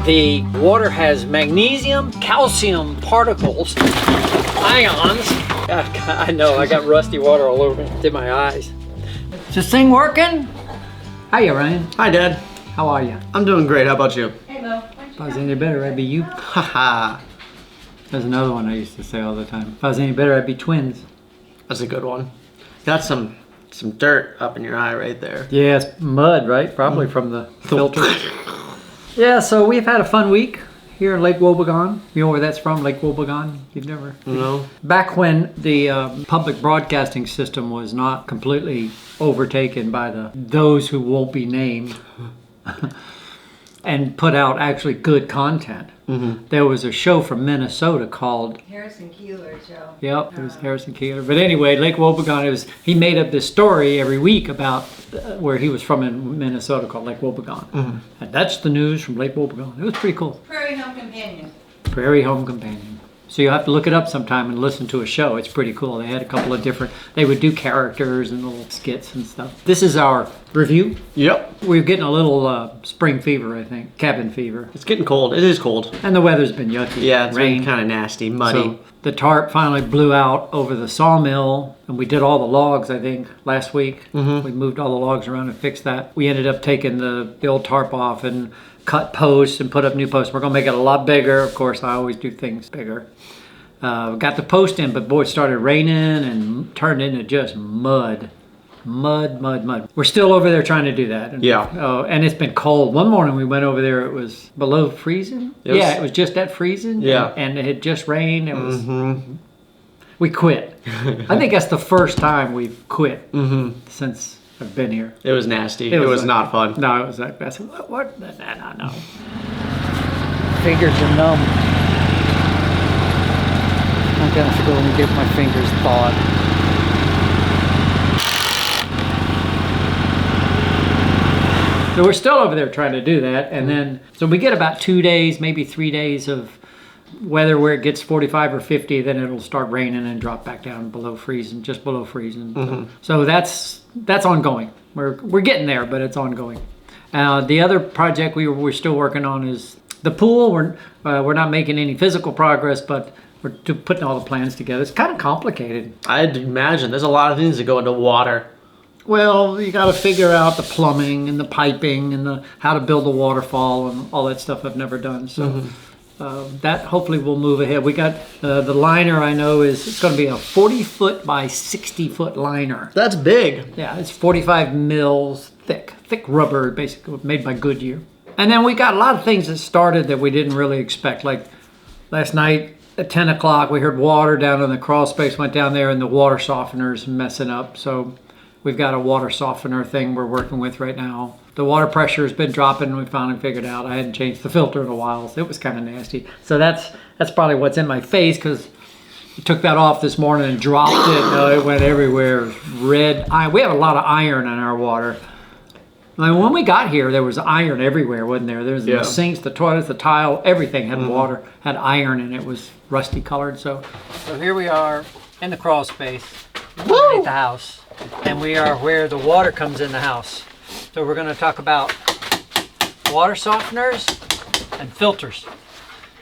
The water has magnesium, calcium particles, ions. I know, I got rusty water all over in my eyes. Is this thing working? Hiya, Ryan. Hi, Dad. How are you? I'm doing great. How about you? Hey, Mo. If I was any better, I'd be you. Haha. There's another one I used to say all the time. If I was any better, I'd be twins. That's a good one. Got some dirt up in your eye right there. Yeah, it's mud, right? Probably from the filter. Yeah, so we've had a fun week here in Lake Wobegon. You know where that's from, Lake Wobegon? You've never? No. Back when the public broadcasting system was not completely overtaken by those who won't be named and put out actually good content. Mm-hmm. There was a show from Minnesota called Harrison Keeler show. Yep, it was Harrison Keeler. But anyway, Lake Wobegon, he made up this story every week about where he was from in Minnesota called Lake Wobegon. Mm-hmm. And that's the news from Lake Wobegon. It was pretty cool. Prairie Home Companion. Prairie Home Companion. So you'll have to look it up sometime and listen to a show. It's pretty cool. They had a couple of they would do characters and little skits and stuff. This is our review. Yep. We're getting a little spring fever, I think. Cabin fever. It's getting cold. It is cold. And the weather's been yucky. Yeah, it's rain. been kind of nasty, muddy. So the tarp finally blew out over the sawmill, and we did all the logs, I think, last week. Mm-hmm. We moved all the logs around and fixed that. We ended up taking the old tarp off and cut posts and put up new posts. We're going to make it a lot bigger. Of course, I always do things bigger. Got the post in, but boy, it started raining and turned into just mud. Mud. We're still over there trying to do that. And, yeah. And it's been cold. One morning we went over there, it was below freezing. It was just at freezing. Yeah. And it had just rained. It was. Mm-hmm. We quit. I think that's the first time we've quit since I've been here. It was nasty. It was not fun. No, it was like, I said, what? No. Fingers are numb. I'm gonna have to go and get my fingers thawed. So we're still over there trying to do that, and then so we get about 2 days, maybe 3 days of weather where it gets 45 or 50, then it'll start raining and drop back down below freezing, just below freezing. Mm-hmm. So that's ongoing. We're getting there, but it's ongoing. The other project we're still working on is the pool. We're not making any physical progress, but we're putting all the plans together. It's kind of complicated. I'd imagine there's a lot of things that go into water. Well, you got to figure out the plumbing and the piping and how to build a waterfall and all that stuff I've never done. So that hopefully will move ahead. We got the liner. I know it's going to be a 40-foot by 60-foot liner. That's big. Yeah, it's 45 mils thick rubber, basically made by Goodyear. And then we got a lot of things that started that we didn't really expect. Like last night at 10 o'clock, we heard water down in the crawl space. Went down there and the water softener's messing up. So we've got a water softener thing we're working with right now. The water pressure has been dropping. We finally figured out I hadn't changed the filter in a while, so it was kind of nasty. So that's probably what's in my face, because I took that off this morning and dropped it. It went everywhere. Red. We have a lot of iron in our water. I mean, when we got here, there was iron everywhere, wasn't there? There was the sinks, the toilets, the tile, everything had water, had iron, and it was rusty colored. So here we are in the crawl space underneath the house, and we are where the water comes in the house. So we're going to talk about water softeners and filters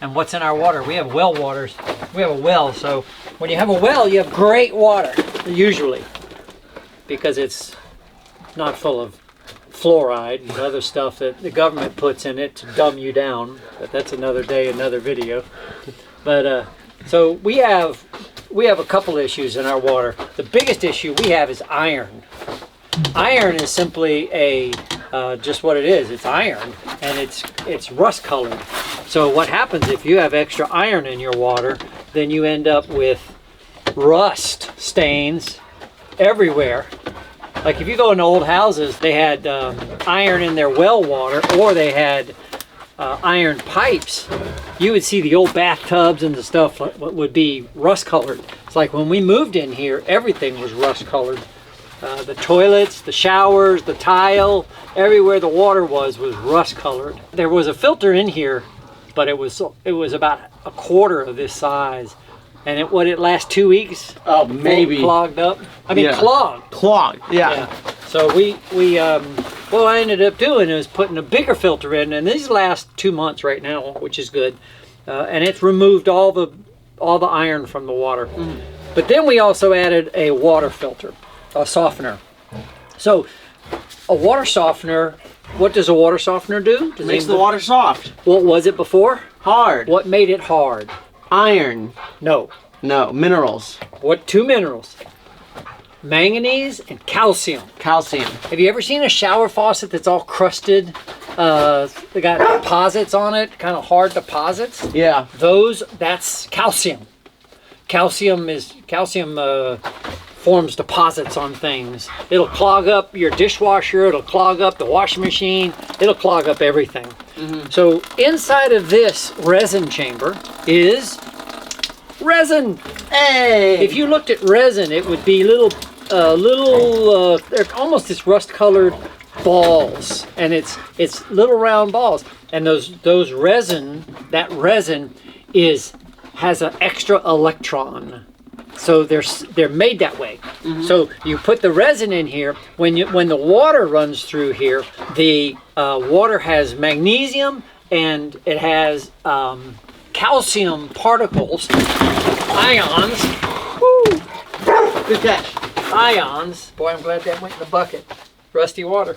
and what's in our water. We have well waters. We have a well, so when you have a well, you have great water, usually, because it's not full of fluoride and other stuff that the government puts in it to dumb you down. But that's another day, another video. But so we have a couple issues in our water. The biggest issue we have is iron. Iron is simply just what it is. It's iron, and it's rust colored. So what happens if you have extra iron in your water, then you end up with rust stains everywhere. Like if you go into old houses, they had iron in their well water, or they had iron pipes. You would see the old bathtubs and the stuff would be rust colored. It's like when we moved in here, everything was rust colored. The toilets, the showers, the tile, everywhere the water was rust colored. There was a filter in here, but it was about a quarter of this size. And it last 2 weeks? Oh, maybe. Clogged up. I mean, clogged. Clogged, yeah. So we what I ended up doing is putting a bigger filter in, and these last 2 months right now, which is good, and it's removed all the iron from the water. But then we also added a water filter, a softener. So a water softener, what does a water softener do? It makes the water soft. What was it before? Hard. What made it hard? Iron. No. No, minerals. What two minerals? Manganese and calcium. Calcium. Have you ever seen a shower faucet that's all crusted? They got deposits on it, kind of hard deposits. Yeah. That's calcium. Calcium forms deposits on things. It'll clog up your dishwasher, it'll clog up the washing machine, it'll clog up everything. So inside of this resin chamber is resin. Hey! If you looked at resin, it would be they're almost this rust-colored balls, and it's little round balls. And those resin, that resin has an extra electron. So they're made that way. So you put the resin in here. When the water runs through here, the water has magnesium and it has calcium particles, ions. Woo! Good catch. Ions. Boy, I'm glad that went in the bucket. Rusty water.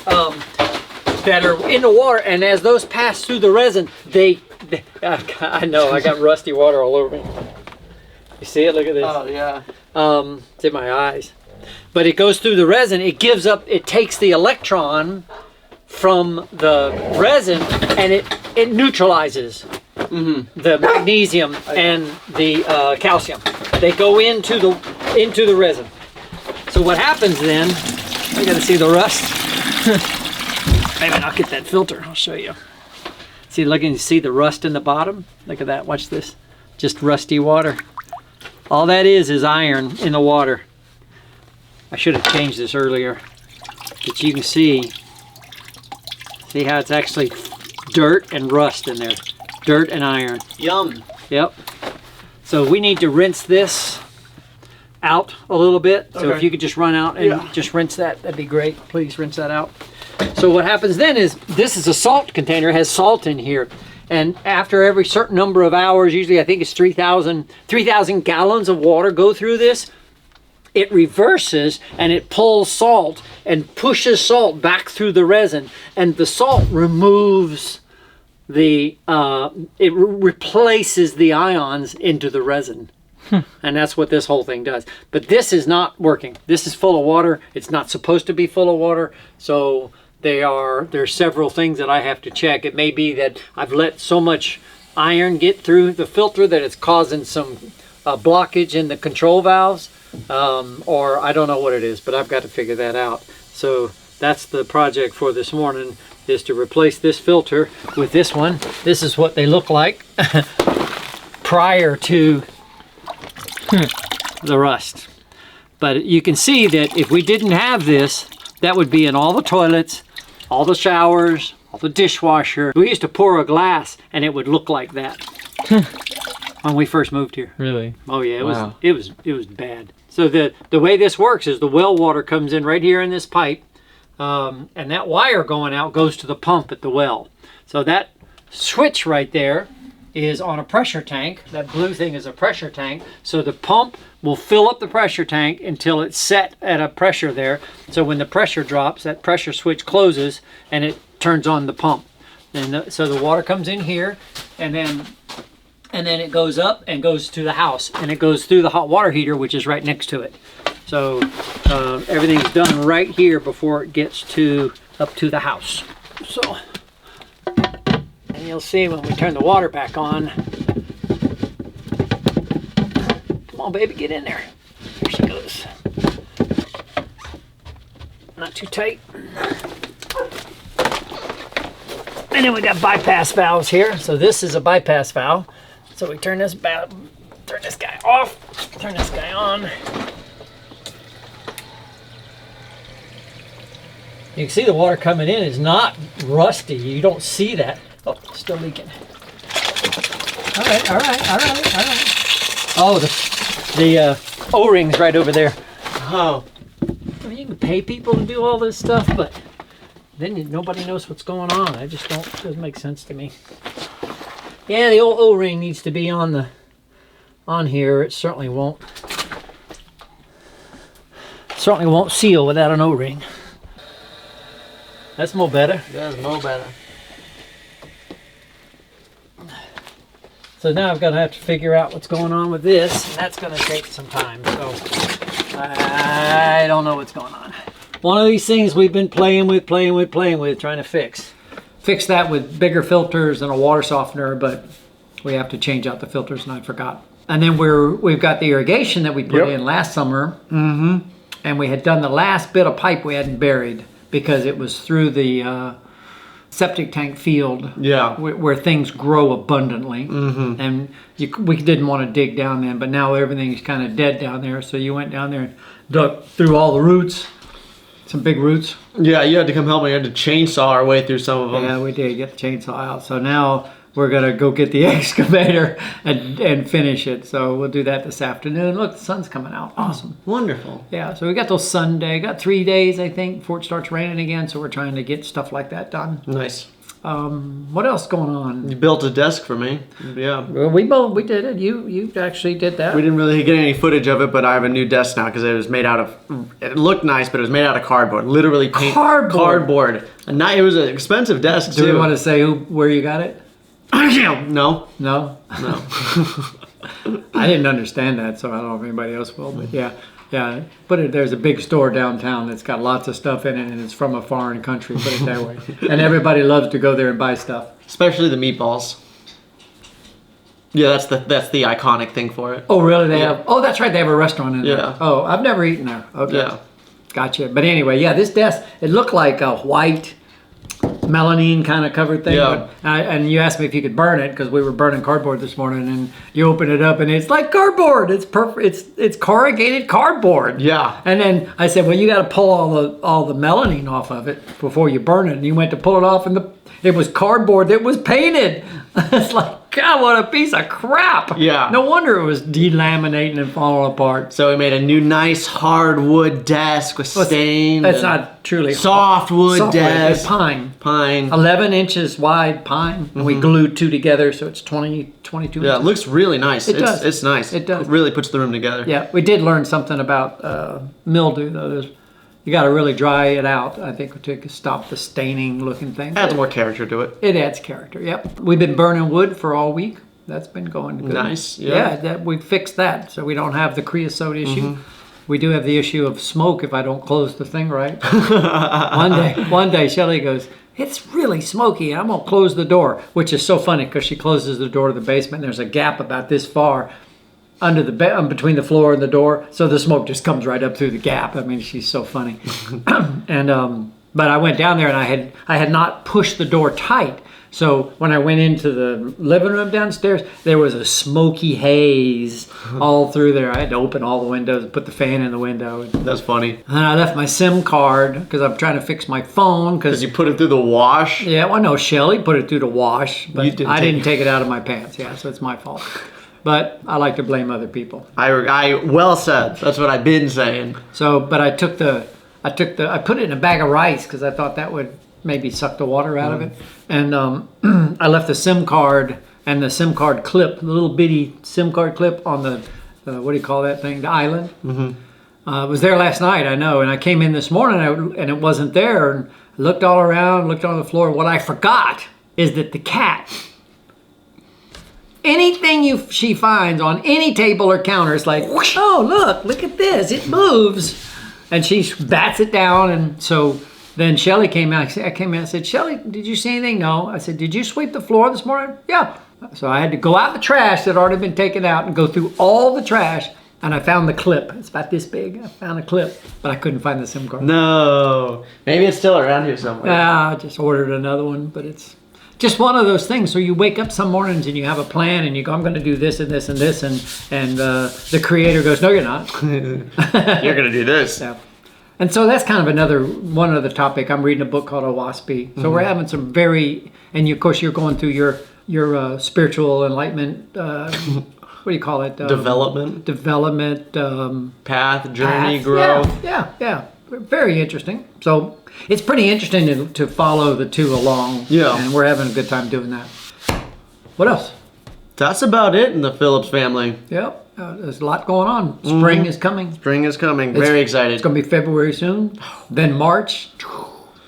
That are in the water, and as those pass through the resin, I know I got rusty water all over me. You see it? Look at this. Oh yeah. It's in my eyes. But it goes through the resin. It takes the electron from the resin, and it neutralizes the magnesium and the calcium. They go into the resin. So what happens then? I got to see the rust. Maybe I'll get that filter. I'll show you. See, you see the rust in the bottom? Look at that. Watch this. Just rusty water. All that is iron in the water. I should have changed this earlier. But you can see how it's actually dirt and rust in there. Dirt and iron. Yum. Yep. So we need to rinse this out a little bit. So if you could just run out and just rinse that'd be great. Please rinse that out. So what happens then is, this is a salt container. It has salt in here. And after every certain number of hours, usually I think it's 3,000 gallons of water go through this, it reverses and it pulls salt and pushes salt back through the resin. And the salt removes it replaces the ions into the resin. And that's what this whole thing does. But this is not working. This is full of water. It's not supposed to be full of water. So there's several things that I have to check. It may be that I've let so much iron get through the filter that it's causing some blockage in the control valves, or I don't know what it is, but I've got to figure that out. So that's the project for this morning, is to replace this filter with this one. This is what they look like prior to the rust. But you can see that if we didn't have this, that would be in all the toilets, all the showers, all the dishwasher. We used to pour a glass and it would look like that when we first moved here. Really? Oh yeah, Wow. it was bad. So the way this works is the well water comes in right here in this pipe, and that wire going out goes to the pump at the well. So that switch right there is on a pressure tank. That blue thing is a pressure tank. So the pump will fill up the pressure tank until it's set at a pressure there. So when the pressure drops, that pressure switch closes and it turns on the pump. And so the water comes in here, and then it goes up and goes to the house, and it goes through the hot water heater, which is right next to it. So everything's done right here before it gets up to the house. So, and you'll see when we turn the water back on. Come on, baby, get in there. Here she goes. Not too tight. And then we got bypass valves here. So this is a bypass valve. So we turn this guy off, turn this guy on. You can see the water coming in is not rusty. You don't see that. Oh, it's still leaking. All right. Oh, the O-ring's right over there. Oh. I mean, you can pay people to do all this stuff, but then nobody knows what's going on. I just doesn't make sense to me. Yeah, the old O-ring needs to be on here. It certainly won't seal without an O-ring. That's more better. That's more better. So now I've got to have to figure out what's going on with this, and that's going to take some time. So I don't know what's going on. One of these things we've been playing with, trying to fix. Fix that with bigger filters and a water softener, but we have to change out the filters, and I forgot. And then we've got the irrigation that we put in last summer, and we had done the last bit of pipe we hadn't buried because it was through the septic tank field, where things grow abundantly, and we didn't want to dig down then, but now everything's kind of dead down there. So you went down there and dug through all the roots, some big roots. Yeah, you had to come help me. You had to chainsaw our way through some of them. Yeah, we did get the chainsaw out. So now we're gonna go get the excavator and finish it. So we'll do that this afternoon. Look, the sun's coming out. Awesome. Wonderful. Yeah, so we got those Sunday. Got 3 days, I think, before it starts raining again. So we're trying to get stuff like that done. Nice. What else going on? You built a desk for me. Yeah. Well, we did it. You actually did that. We didn't really get any footage of it, but I have a new desk now because it was made out of. It looked nice, but it was made out of cardboard. Literally cardboard. And it was an expensive desk too. Do we want to say where you got it? No. No. I didn't understand that, so I don't know if anybody else will. But yeah. But there's a big store downtown that's got lots of stuff in it, and it's from a foreign country. Put it that way. And everybody loves to go there and buy stuff. Especially the meatballs. Yeah, that's the iconic thing for it. Oh, really? They have. Oh, that's right. They have a restaurant in there. Yeah. Oh, I've never eaten there. Okay. Yeah. Gotcha. But anyway, yeah, this desk, it looked like a white melamine kind of covered thing. Yeah. But and you asked me if you could burn it because we were burning cardboard this morning, and you open it up and it's like cardboard. It's perfect. It's corrugated cardboard. Yeah. And then I said, well, you got to pull all the melamine off of it before you burn it. And you went to pull it off, and it was cardboard that was painted. It's like, God, what a piece of crap. Yeah. No wonder it was delaminating and falling apart. So we made a new nice hardwood desk with stain. That's not truly softwood desk. Pine. 11 inches wide pine. And we glued two together, so it's 22 inches. Yeah, it looks really nice. It does. It's nice. It does. It really puts the room together. Yeah, we did learn something about mildew, though. You got to really dry it out, I think, to stop the staining looking thing. Adds more character to it. It adds character, yep. We've been burning wood for all week. That's been going good. Nice, yeah. Yeah, we fixed that, so we don't have the creosote issue. We do have the issue of smoke if I don't close the thing right. One day, Shelly goes, it's really smoky. I'm going to close the door, which is so funny because she closes the door to the basement. And there's a gap about this far under the between the floor and the door, so the smoke just comes right up through the gap. I mean, she's so funny. And but I went down there and I had not pushed the door tight. So when I went into the living room downstairs, there was a smoky haze all through there. I had to open all the windows and put the fan in the window. That's funny. And I left my SIM card because I'm trying to fix my phone. Because you put it through the wash? Yeah, well, no, Shelly put it through the wash, but I didn't take it out of my pants. Yeah, so it's my fault. But I like to blame other people. I well said. That's what I've been saying. So, but I put it in a bag of rice because I thought that would maybe suck the water out of it. And I left the SIM card and the SIM card clip, the little bitty SIM card clip on the, what do you call that thing? The island. It was there last night, I know. And I came in this morning and it wasn't there. And I looked all around, looked on the floor. What I forgot is that the cat, anything she finds on any table or counter is like, oh, look at this, it moves. And she bats it down. And so then Shelly came out. I came in and said, Shelly, did you see anything? No. I said, did you sweep the floor this morning? Yeah. So I had to go out the trash that had already been taken out and go through all the trash. And I found the clip. It's about this big. I found a clip, but I couldn't find the SIM card. No. Maybe it's still around here somewhere. I just ordered another one, but it's just one of those things. So you wake up some mornings and you have a plan and you go, I'm going to do this and this and this. And the creator goes, no, you're not. You're going to do this. Yeah. And so that's kind of one other topic. I'm reading a book called OWASP. So we're having some and of course you're going through your spiritual enlightenment, what do you call it? Development. Development. Path, journey, growth. Yeah. very interesting. So it's pretty interesting to follow the two along. Yeah. And we're having a good time doing that. What else? That's about it in the Phillips family. Yep. There's a lot going on. Spring is coming. Spring is coming. Very excited. It's going to be February soon. Then March.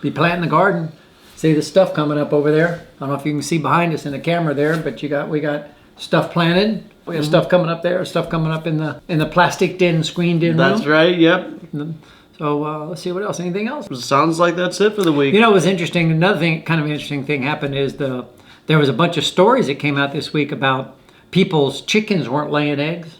Be planting the garden. See the stuff coming up over there. I don't know if you can see behind us in the camera there, but we got stuff planted. We got stuff coming up there. Stuff coming up in the plastic in, screened in room. That's right. Yep. So let's see what else. Anything else? Sounds like that's it for the week. You know, it was interesting. Another thing, kind of interesting thing happened is there was a bunch of stories that came out this week about people's chickens weren't laying eggs,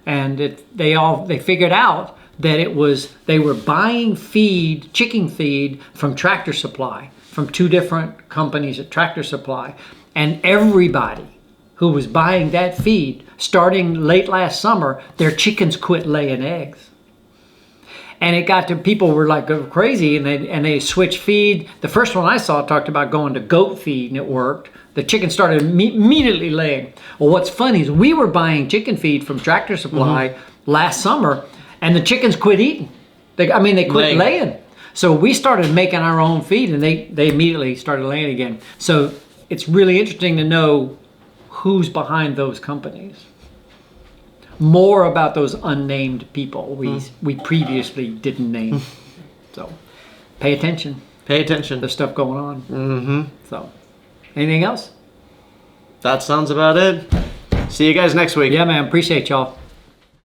and they figured out that they were buying chicken feed from Tractor Supply, from two different companies at Tractor Supply, and everybody who was buying that feed, starting late last summer, their chickens quit laying eggs. And it got to people were like go crazy, and they switched feed. The first one I saw talked about going to goat feed, and it worked. The chicken started immediately laying. Well, what's funny is we were buying chicken feed from Tractor Supply last summer, and the chickens quit eating. They quit laying. So we started making our own feed, and they immediately started laying again. So it's really interesting to know who's behind those companies. More about those unnamed people we previously didn't name. So pay attention. Pay attention. There's stuff going on. So anything else? That sounds about it. See you guys next week. Yeah, man. Appreciate y'all.